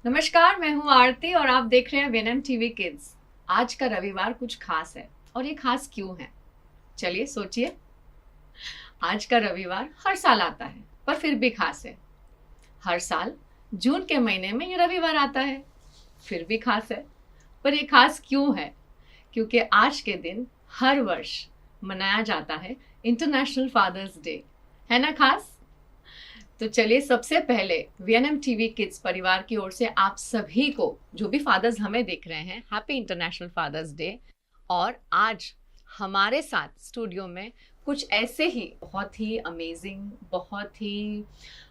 नमस्कार, मैं हूँ आरती और आप देख रहे हैं वीएनएम टीवी किड्स। आज का रविवार कुछ खास है और ये खास क्यों है? चलिए सोचिए। आज का रविवार हर साल आता है पर फिर भी खास है। हर साल जून के महीने में ये रविवार आता है, फिर भी खास है। पर ये खास क्यों है? क्योंकि आज के दिन हर वर्ष मनाया जाता है इंटरनेशनल फादर्स डे। है ना खास? तो चलिए सबसे पहले वीएनएम टीवी किड्स परिवार की ओर से आप सभी को, जो भी फादर्स हमें देख रहे हैं, हैप्पी इंटरनेशनल फादर्स डे। और आज हमारे साथ स्टूडियो में कुछ ऐसे ही बहुत ही अमेजिंग, बहुत ही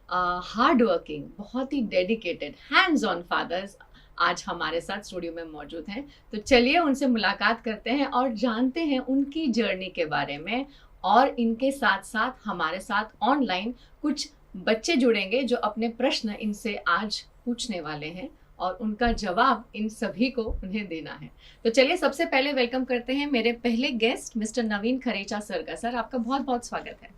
हार्ड वर्किंग, बहुत ही डेडिकेटेड, हैंड्स ऑन फादर्स आज हमारे साथ स्टूडियो में मौजूद हैं। तो चलिए उनसे मुलाकात करते हैं और जानते हैं उनकी जर्नी के बारे में। और इनके साथ साथ हमारे साथ ऑनलाइन कुछ बच्चे जुड़ेंगे जो अपने प्रश्न इनसे आज पूछने वाले हैं और उनका जवाब इन सभी को उन्हें देना है। तो चलिए सबसे पहले वेलकम करते हैं मेरे पहले गेस्ट मिस्टर नवीन खरेचा सर का। सर आपका बहुत बहुत स्वागत है।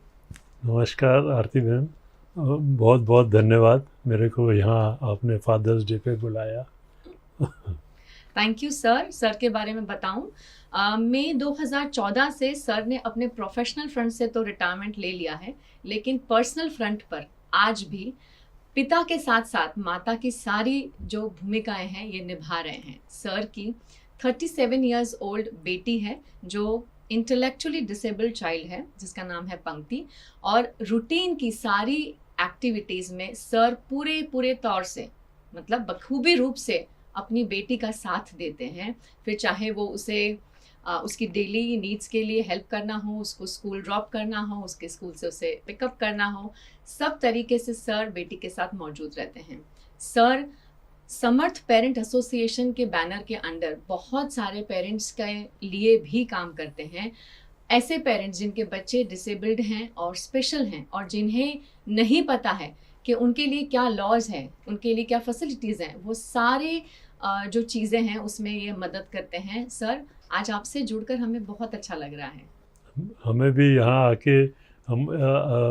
नमस्कार आरती बहन, बहुत बहुत धन्यवाद मेरे को यहाँ आपने फादर्स डे पे बुलाया। Thank you sir. सर के बारे में बताऊं, मई 2014 से सर ने अपने प्रोफेशनल फ्रंट से तो रिटायरमेंट ले लिया है, लेकिन पर्सनल फ्रंट पर आज भी पिता के साथ साथ माता की सारी जो भूमिकाएं हैं ये निभा रहे हैं। सर की 37 इयर्स ओल्ड बेटी है जो इंटेलेक्चुअली डिसेबल्ड चाइल्ड है, जिसका नाम है पंक्ति। और रूटीन की सारी एक्टिविटीज़ में सर पूरे तौर से, मतलब बखूबी रूप से अपनी बेटी का साथ देते हैं। फिर चाहे वो उसे उसकी डेली नीड्स के लिए हेल्प करना हो, उसको स्कूल ड्रॉप करना हो, उसके स्कूल से उसे पिकअप करना हो, सब तरीके से सर बेटी के साथ मौजूद रहते हैं। सर समर्थ पेरेंट एसोसिएशन के बैनर के अंडर बहुत सारे पेरेंट्स के लिए भी काम करते हैं। ऐसे पेरेंट्स जिनके बच्चे डिसेबल्ड हैं और स्पेशल हैं और जिन्हें नहीं पता है कि उनके लिए क्या लॉज हैं, उनके लिए क्या फैसिलिटीज़ हैं, वो सारे जो चीज़ें हैं उसमें ये मदद करते हैं। सर आज आपसे जुड़कर हमें बहुत अच्छा लग रहा है। हमें भी यहाँ आके हम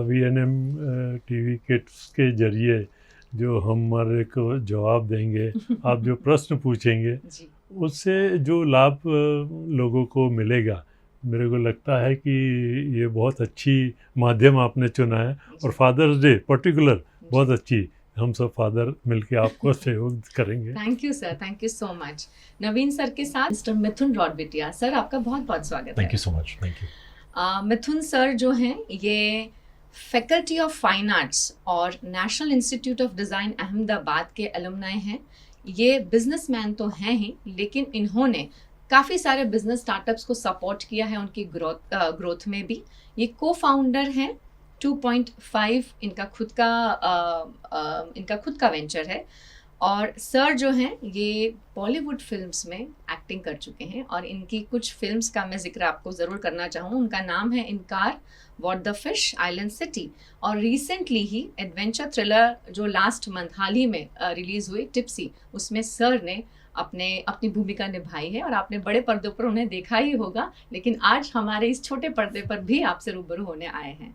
वीएनएम टीवी किड्स के जरिए जो हमारे को जवाब देंगे, आप जो प्रश्न पूछेंगे उससे जो लाभ लोगों को मिलेगा, मेरे को लगता है कि ये बहुत अच्छी माध्यम आपने चुना है। और फादर्स डे पर्टिकुलर बहुत अच्छी, हम सब फादर मिलके आपको सहयोग करेंगे। Thank you sir, thank you so much. Naveen sir के साथ मिस्टर मिथुन रॉडबिटिया। सर आपका बहुत बहुत स्वागत है। Thank you so much. Thank you. Mithun sir जो हैं ये फैकल्टी ऑफ फाइन आर्ट्स और national institute of design Ahmedabad के एलुमनाई हैं। ये बिजनेसमैन तो हैं ही, लेकिन इन्होंने काफ़ी सारे बिजनेस स्टार्टअप्स को सपोर्ट किया है उनकी ग्रोथ में भी। ये को फाउंडर हैं 2.5 इनका खुद का वेंचर है। और सर जो हैं ये बॉलीवुड फिल्म्स में एक्टिंग कर चुके हैं और इनकी कुछ फिल्म्स का मैं जिक्र आपको ज़रूर करना चाहूँ। उनका नाम है इनकार, what the fish, island city, और रिसेंटली ही एडवेंचर थ्रिलर जो लास्ट मंथ हाल ही में रिलीज़ हुई टिप्सी, उसमें सर ने अपनी भूमिका निभाई है और आपने बड़े पर्दे पर उन्हें देखा ही होगा, लेकिन आज हमारे इस छोटे पर्दे पर भी आपसे रूबरू होने आए हैं।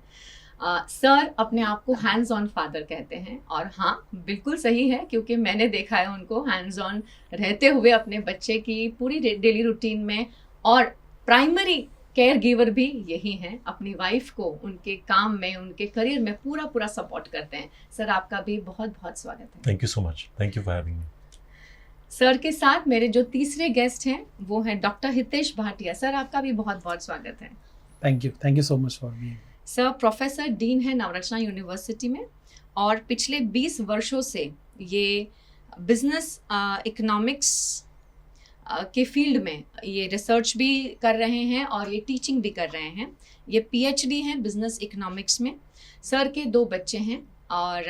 सर अपने आप को हैंड्स ऑन फादर कहते हैं और हाँ बिल्कुल सही है, क्योंकि मैंने देखा है उनको हैंड्स ऑन रहते हुए अपने बच्चे की पूरी डेली रूटीन में। और प्राइमरी केयर गिवर भी यही हैं, अपनी वाइफ को उनके काम में, उनके करियर में पूरा सपोर्ट करते हैं। सर आपका भी बहुत बहुत स्वागत है। Thank you so much. Thank you for having me. Sir के साथ मेरे जो तीसरे गेस्ट हैं वो हैं डॉक्टर हितेश भाटिया। सर आपका भी बहुत बहुत स्वागत है। Thank you so much for being. Sir professor dean है नवरत्ना यूनिवर्सिटी में और पिछले 20 वर्षों से ये बिजनेस इकोनॉमिक्स के फील्ड में ये रिसर्च भी कर रहे हैं और ये टीचिंग भी कर रहे हैं। ये पीएचडी हैं बिजनेस इकोनॉमिक्स में। सर के 2 बच्चे हैं और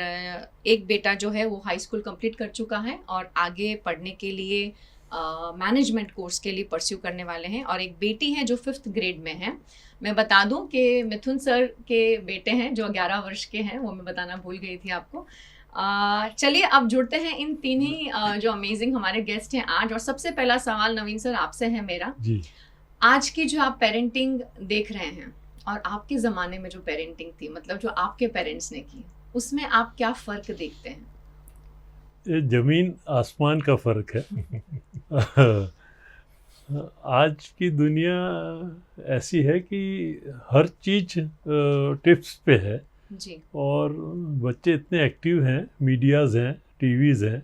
एक बेटा जो है वो हाई स्कूल कंप्लीट कर चुका है और आगे पढ़ने के लिए मैनेजमेंट कोर्स के लिए परस्यू करने वाले हैं, और एक बेटी है जो 5th ग्रेड में है। मैं बता दूं कि मिथुन सर के बेटे हैं जो 11 वर्ष के हैं, वो मैं बताना भूल गई थी आपको। चलिए अब जुड़ते हैं इन तीन ही जो अमेजिंग हमारे गेस्ट हैं आज। और सबसे पहला सवाल नवीन सर आपसे है मेरा जी। आज की जो आप पेरेंटिंग देख रहे हैं और आपके ज़माने में जो पेरेंटिंग थी, मतलब जो आपके पेरेंट्स ने की, उसमें आप क्या फ़र्क देखते हैं? ये ज़मीन आसमान का फ़र्क है। आज की दुनिया ऐसी है कि हर चीज़ टिप्स पे है जी। और बच्चे इतने एक्टिव हैं, मीडियाज़ हैं, टीवीज़ हैं,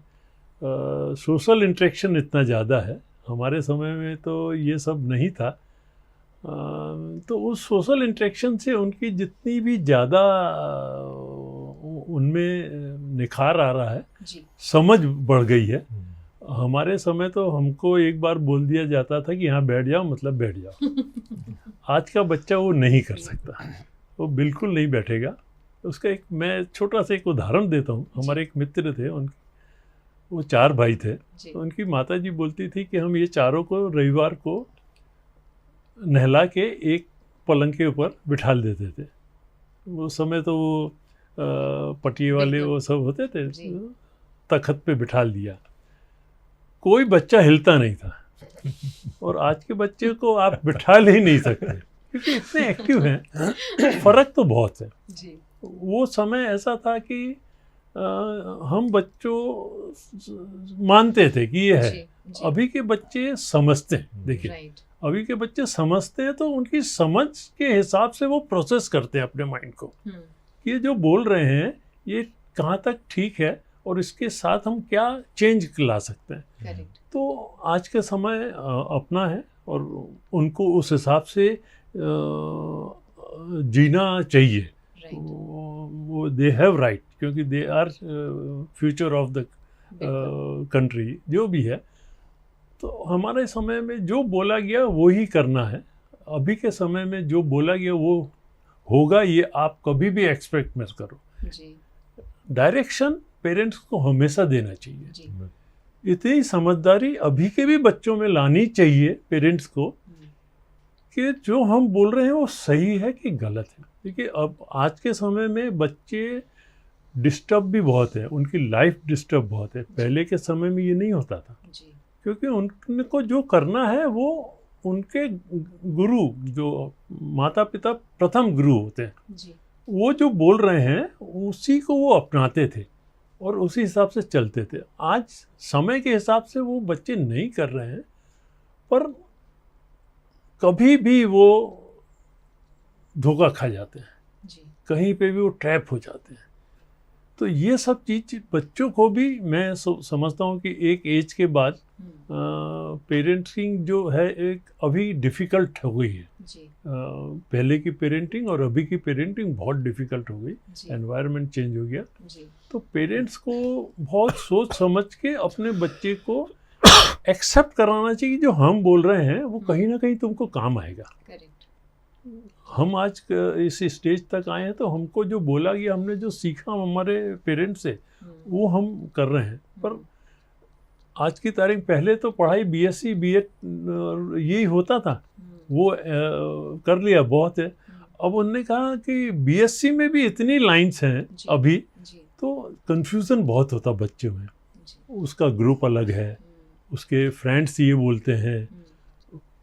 सोशल इंटरेक्शन इतना ज़्यादा है। हमारे समय में तो ये सब नहीं था। तो उस सोशल इंटरेक्शन से उनकी जितनी भी ज़्यादा उनमें निखार आ रहा है, जी। समझ बढ़ गई है। हमारे समय तो हमको एक बार बोल दिया जाता था कि यहाँ बैठ जाओ मतलब बैठ जाओ। आज का बच्चा वो नहीं कर सकता, वो बिल्कुल नहीं बैठेगा। उसका एक मैं छोटा सा एक उदाहरण देता हूँ। हमारे एक मित्र थे, वो 4 भाई थे। तो उनकी माता जी बोलती थी कि हम ये चारों को रविवार को नहला के एक पलंग के ऊपर बिठा देते थे। वो समय तो वो पटिए वाले वो सब होते थे, तखत पे बिठा दिया, कोई बच्चा हिलता नहीं था। और आज के बच्चे को आप बिठा ही नहीं सकते क्योंकि इतने एक्टिव हैं। फ़र्क तो बहुत है जी। वो समय ऐसा था कि हम बच्चों मानते थे कि ये है। जी। अभी के बच्चे समझते हैं। देखिए, अभी के बच्चे समझते हैं तो उनकी समझ के हिसाब से वो प्रोसेस करते हैं अपने माइंड को कि ये जो बोल रहे हैं ये कहाँ तक ठीक है और इसके साथ हम क्या चेंज ला सकते हैं। तो आज के समय अपना है और उनको उस हिसाब से जीना चाहिए। वो दे हैव राइट, क्योंकि they are future of the country, जो भी है। तो हमारे समय में जो बोला गया वो ही करना है। अभी के समय में जो बोला गया वो होगा, ये आप कभी भी एक्सपेक्ट मत करो। डायरेक्शन पेरेंट्स को हमेशा देना चाहिए। इतनी समझदारी अभी के भी बच्चों में लानी चाहिए पेरेंट्स को कि जो हम बोल रहे हैं वो सही है कि गलत है। देखिए, अब आज के समय में बच्चे डिस्टर्ब भी बहुत है, उनकी लाइफ डिस्टर्ब बहुत है। पहले के समय में ये नहीं होता था क्योंकि उनको जो करना है वो उनके गुरु, जो माता पिता प्रथम गुरु होते हैं, वो जो बोल रहे हैं उसी को वो अपनाते थे और उसी हिसाब से चलते थे। आज समय के हिसाब से वो बच्चे नहीं कर रहे हैं, पर कभी भी वो धोखा खा जाते हैं, कहीं पे भी वो ट्रैप हो जाते हैं। तो ये सब चीज़ बच्चों को भी मैं समझता हूँ कि एक एज के बाद पेरेंटिंग जो है एक अभी डिफ़िकल्ट हो गई है। पहले की पेरेंटिंग और अभी की पेरेंटिंग बहुत डिफ़िकल्ट हो गई, एनवायरनमेंट चेंज हो गया। तो पेरेंट्स को बहुत सोच समझ के अपने बच्चे को एक्सेप्ट कराना चाहिए। जो हम बोल रहे हैं वो कहीं ना कहीं तुमको काम आएगा। हम आज इस स्टेज तक आए हैं तो हमको जो बोला गया, हमने जो सीखा हमारे पेरेंट्स से, वो हम कर रहे हैं। पर आज की तारीख, पहले तो पढ़ाई बीएससी बीएड यही होता था, वो कर लिया बहुत है। अब उन्होंने कहा कि बीएससी में भी इतनी लाइंस हैं अभी, तो कंफ्यूजन बहुत होता बच्चों में। उसका ग्रुप अलग है, उसके फ्रेंड्स ये बोलते हैं,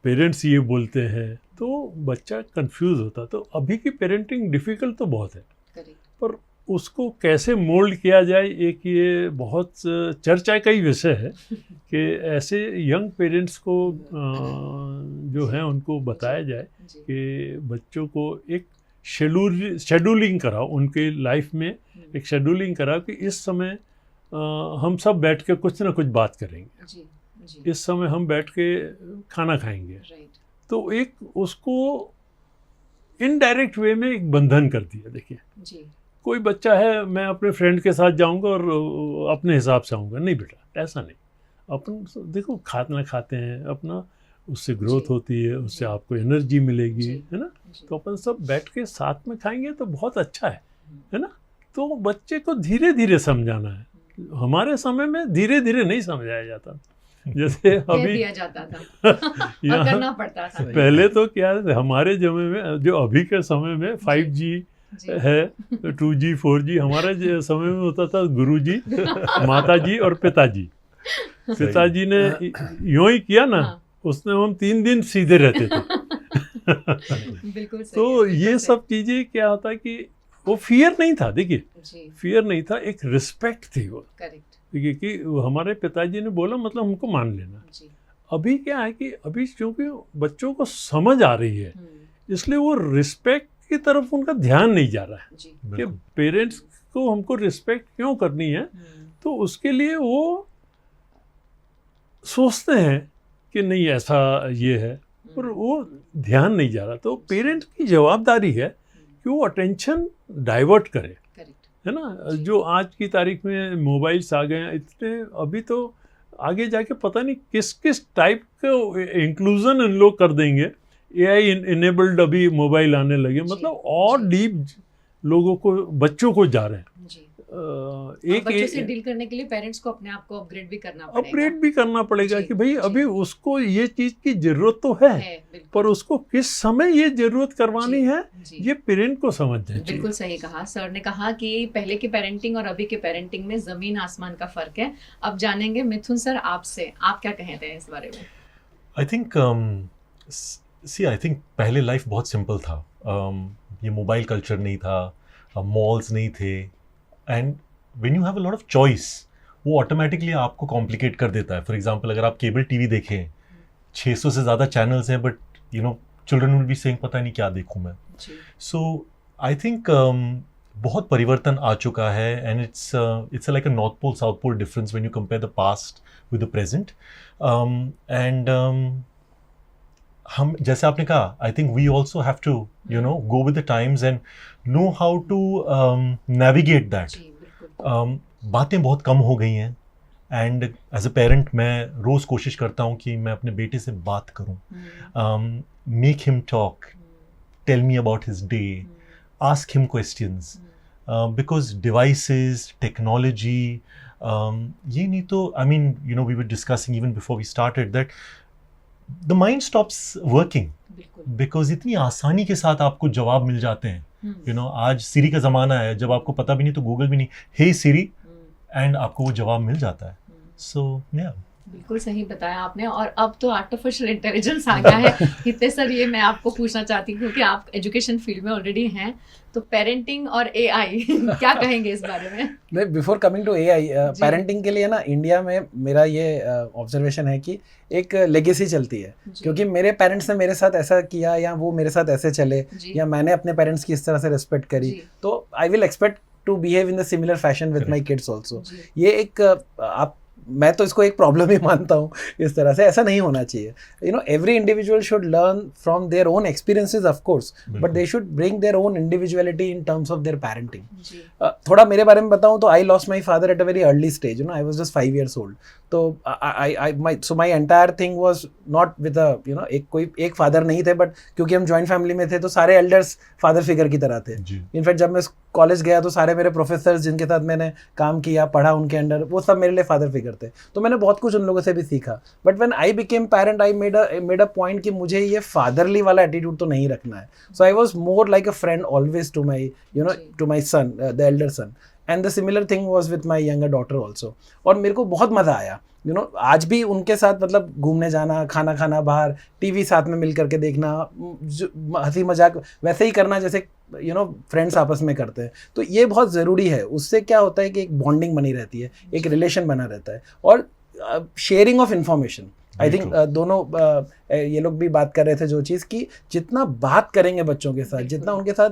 पेरेंट्स ये बोलते हैं, तो बच्चा कंफ्यूज होता। तो अभी की पेरेंटिंग डिफ़िकल्ट तो बहुत है, पर उसको कैसे मोल्ड किया जाए, एक ये बहुत चर्चा का ही विषय है कि ऐसे यंग पेरेंट्स को जो है उनको बताया जाए कि बच्चों को एक शेड्यूलिंग कराओ, उनके लाइफ में एक शेड्यूलिंग कराओ कि इस समय हम सब बैठ के कुछ ना कुछ बात करेंगे, इस समय हम बैठ के खाना खाएंगे। तो एक उसको इनडायरेक्ट वे में एक बंधन कर दिया। देखिए, कोई बच्चा है, मैं अपने फ्रेंड के साथ जाऊंगा और अपने हिसाब से आऊँगा, नहीं बेटा, ऐसा नहीं। अपन देखो, खाना खाते हैं अपना, उससे ग्रोथ होती है, उससे आपको एनर्जी मिलेगी, है ना। तो अपन सब बैठ के साथ में खाएंगे तो बहुत अच्छा है ना। तो बच्चे को धीरे धीरे समझाना है। हमारे समय में धीरे धीरे नहीं समझाया जाता, जैसे अभी दिया जाता था और करना पड़ता था। पहले तो क्या है, हमारे समय में, जो अभी के समय में 5G है, 2G 4G, हमारे समय में होता था गुरुजी, माताजी और पिताजी। पिताजी ने यूं ही किया ना, उसने हम 3 दिन सीधे रहते थे बिल्कुल सही तो है, बिल्कुल ये सही। सब चीज़ें क्या होता कि वो फियर नहीं था, देखिए जी, फियर नहीं था, एक रिस्पेक्ट थी वो, करेक्ट, देखिए कि हमारे पिताजी ने बोला मतलब हमको मान लेना। जी, अभी क्या है कि अभी क्योंकि बच्चों को समझ आ रही है, इसलिए वो रिस्पेक्ट की तरफ उनका ध्यान नहीं जा रहा है जी, कि बिल्कुल पेरेंट्स को हमको रिस्पेक्ट क्यों करनी है। तो उसके लिए वो सोचते हैं कि नहीं ऐसा ये है, पर वो ध्यान नहीं जा रहा। तो पेरेंट्स की जवाबदारी है कि वो अटेंशन डाइवर्ट करे, करेक्ट, है ना। जी। जो आज की तारीख में मोबाइल्स आ गए हैं इतने, अभी तो आगे जाके पता नहीं किस किस टाइप का इंक्लूजन इन लोग कर देंगे। एआई इनेबल्ड अभी मोबाइल आने लगे, जी, मतलब और जी। डीप लोगों को, बच्चों को जा रहे हैं। जी, एक बच्चों से डील करने के लिए पेरेंट्स को अपने आप को अपग्रेड भी करना पड़ेगा। अपग्रेड भी करना पड़ेगा जी, कि भाई जी। अभी उसको ये चीज की जरूरत तो है, बिल्कुल, पर उसको किस समय ये जरूरत करवानी जी, है, जी। ये पेरेंट को समझना चाहिए। बिल्कुल सही कहा सर ने। कहा कि पहले की पेरेंटिंग और अभी के पेरेंटिंग में जमीन आसमान का फर्क है। अब जानेंगे मिथुन सर आपसे, आप क्या कहते हैं इस बारे में? आई थिंक आई थिंक पहले लाइफ बहुत सिंपल था। ये मोबाइल कल्चर नहीं था, मॉल्स नहीं थे, and when you have a lot of choice वो ऑटोमेटिकली आपको कॉम्प्लिकेट कर देता है। फॉर एग्जांपल अगर आप केबल टीवी देखें, 600 से ज़्यादा चैनल्स हैं, but you know children will be saying पता नहीं क्या देखूं मैं। जी, सो आई थिंक बहुत परिवर्तन आ चुका है, and it's like a north pole south pole difference when you compare the past with the present. And हम, जैसे आपने कहा, I think we also have to you know go with the times and know how to navigate that. जी, बिल्कुल, बातें बहुत कम हो गई हैं, एंड एज अ पेरेंट मैं रोज़ कोशिश करता हूँ कि मैं अपने बेटे से बात करूँ, make him talk, tell me about his day, ask him questions, because devices, technology, ये नहीं तो, I mean, you know, we were discussing even before we started that the mind stops working बिल्कुल, because इतनी आसानी के साथ आपको जवाब मिल जाते हैं। You know, आज सिरी का ज़माना है, जब आपको पता भी नहीं तो गूगल भी नहीं, हे सिरी, एंड आपको वो जवाब मिल जाता है। So yeah. बिल्कुल सही बताया आपने। और अब तो आर्टिफिशियल इंटेलिजेंस आ गया है। हिते सर, ये मैं आपको पूछना चाहती हूँ क्योंकि आप एजुकेशन फील्ड में ऑलरेडी हैं, तो पेरेंटिंग और एआई क्या कहेंगे इस बारे में? मैं before coming to AI, parenting के लिए ना इंडिया में मेरा ये ऑब्जर्वेशन है कि एक लेगेसी चलती है, क्योंकि मेरे पेरेंट्स ने मेरे साथ ऐसा किया या वो मेरे साथ ऐसे चले या मैंने अपने पेरेंट्स की इस तरह से रिस्पेक्ट करी, तो I will expect to behave in the similar fashion with my kids also. ये एक आप, मैं तो इसको एक प्रॉब्लम ही मानता हूँ। इस तरह से ऐसा नहीं होना चाहिए। You know, every individual should learn from their own experiences of course, but they should bring their own individuality in terms of their parenting. थोड़ा मेरे बारे में बताऊँ तो I lost my father at a very early stage. You know, I was just 5 years old. तो my entire thing was not with a, you know, एक father नहीं थे, बट क्योंकि हम जॉइंट फैमिली में थे तो सारे एल्डर्स फादर फिगर की तरह थे। इनफैक्ट जब मैं कॉलेज गया तो सारे मेरे प्रोफेसर्स जिनके साथ मैंने काम किया, पढ़ा उनके अंडर, वो सब मेरे लिए फादर फिगर थे। तो मैंने बहुत कुछ उन लोगों से भी सीखा। But when I became parent, I made a point कि मुझे ये फादरली वाला एटीट्यूड तो नहीं रखना है। So I was more like a friend always to my, you know, to my son, the elder son. And the similar thing was with my younger daughter also. और मेरे को बहुत मज़ा आया, यू नो, आज भी उनके साथ मतलब घूमने जाना, खाना खाना बाहर, टीवी साथ में मिल करके देखना, हंसी मजाक वैसे ही करना जैसे, यू नो, फ्रेंड्स आपस में करते हैं। तो ये बहुत ज़रूरी है। उससे क्या होता है कि एक बॉन्डिंग बनी रहती है, एक रिलेशन बना रहता है, और sharing of information. I think दोनों ये लोग भी बात कर रहे थे जो चीज़ की, जितना बात करेंगे बच्चों के साथ, जितना उनके साथ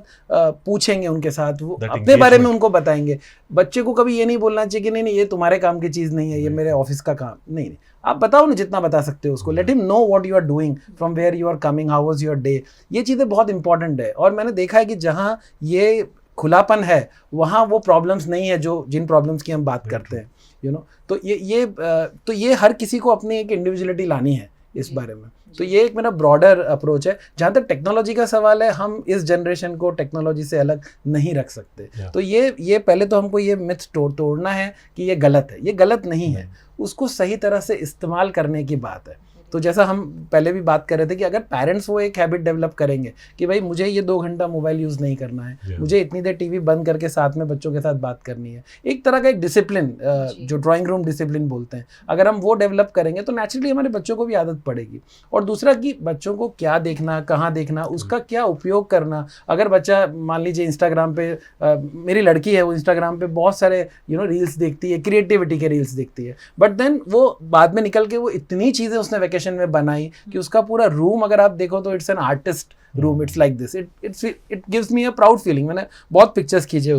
पूछेंगे, उनके साथ वो अपने बारे में उनको बताएंगे। बच्चे को कभी ये नहीं बोलना चाहिए कि नहीं ये तुम्हारे काम की चीज़ नहीं है, ये मेरे ऑफिस का काम नहीं। आप बताओ ना, जितना बता सकते हो उसको। Let him know what you are doing, from where you are coming, how was your day. ये चीज़ें बहुत इंपॉर्टेंट है। और मैंने देखा है कि जहाँ ये खुलापन है वहाँ वो प्रॉब्लम्स नहीं है जो जिन प्रॉब्लम्स की हम बात करते हैं, यू नो। तो ये हर किसी को अपनी एक इंडिविजुअलिटी लानी है इस बारे में। तो ये एक मेरा ब्रॉडर अप्रोच है। जहाँ तक टेक्नोलॉजी का सवाल है, हम इस जनरेशन को टेक्नोलॉजी से अलग नहीं रख सकते। तो ये पहले तो हमको ये मिथ तोड़ना है कि ये गलत है। ये गलत नहीं है, उसको सही तरह से इस्तेमाल करने की बात है। तो जैसा हम पहले भी बात कर रहे थे कि अगर पेरेंट्स वो एक हैबिट डेवलप करेंगे कि भाई मुझे ये 2 घंटा मोबाइल यूज़ नहीं करना है, मुझे इतनी देर टीवी बंद करके साथ में बच्चों के साथ बात करनी है, एक तरह का एक डिसिप्लिन जो ड्राइंग रूम डिसिप्लिन बोलते हैं, अगर हम वो डेवलप करेंगे तो नेचुरली हमारे बच्चों को भी आदत पड़ेगी। और दूसरा कि बच्चों को क्या देखना, कहाँ देखना, उसका क्या उपयोग करना। अगर बच्चा मान लीजिए इंस्टाग्राम पे, मेरी लड़की है वो इंस्टाग्राम पे बहुत सारे रील्स देखती है, क्रिएटिविटी के रील्स देखती है, बट देन वो बाद में निकल के वो इतनी चीज़ें उसने वेकेशन में बनाई कि उसका पूरा रूम अगर आप देखो तो it's an artist room, it's like this, it gives me a proud feeling. मैंने बहुत पिक्चर्स खींचे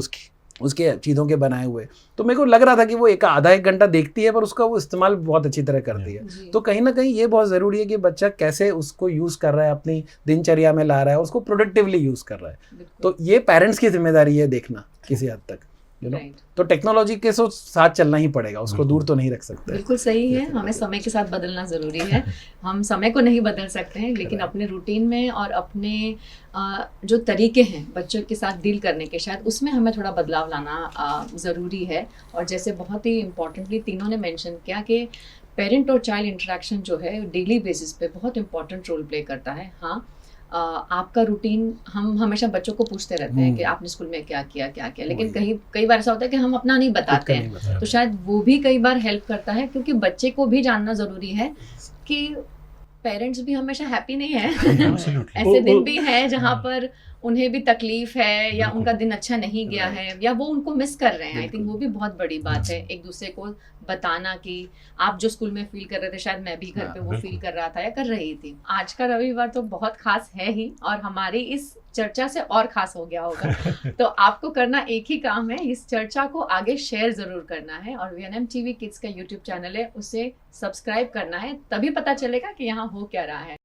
उसके चीज़ों के बनाए हुए, तो मेरे को लग रहा था कि वो आधा एक घंटा देखती है पर उसका वो इस्तेमाल बहुत अच्छी तरह करती है। तो कहीं ना कहीं ये बहुत ज़रूरी है कि बच्चा कैसे उसको यूज़ कर रहा है, अपनी दिनचर्या में ला रहा है, उसको प्रोडक्टिवली यूज़ कर रहा है। तो ये पेरेंट्स की जिम्मेदारी है देखना किसी हद तक, तो टेक्नोलॉजी के साथ चलना ही पड़ेगा, उसको दूर तो नहीं रख सकते। बिल्कुल सही है, हमें समय के साथ बदलना ज़रूरी है। हम समय को नहीं बदल सकते हैं, लेकिन अपने रूटीन में और अपने जो तरीके हैं बच्चों के साथ डील करने के, शायद उसमें हमें थोड़ा बदलाव लाना ज़रूरी है। और जैसे बहुत ही इम्पोर्टेंटली तीनों ने मेंशन किया कि पेरेंट और चाइल्ड इंटरेक्शन जो है डेली बेसिस पे बहुत इंपॉर्टेंट रोल प्ले करता है। हाँ, आपका रूटीन, हम हमेशा बच्चों को पूछते रहते हैं कि आपने स्कूल में क्या किया, लेकिन कई बार ऐसा होता है कि हम अपना नहीं बताते हैं, तो शायद वो भी कई बार हेल्प करता है, क्योंकि बच्चे को भी जानना ज़रूरी है कि पेरेंट्स भी हमेशा हैप्पी नहीं है। ऐसे दिन भी है जहाँ पर उन्हें भी तकलीफ है या उनका दिन अच्छा नहीं गया है या वो उनको मिस कर रहे हैं। आई थिंक वो भी बहुत बड़ी बात है, एक दूसरे को बताना कि आप जो स्कूल में फील कर रहे थे शायद मैं भी घर पे वो फील कर रहा था या कर रही थी। आज का रविवार तो बहुत खास है ही, और हमारी इस चर्चा से और खास हो गया होगा। तो आपको करना एक ही काम है, इस चर्चा को आगे शेयर जरूर करना है, और VNM TV किड्स का YouTube चैनल है उसे सब्सक्राइब करना है, तभी पता चलेगा कि यहाँ हो क्या रहा है।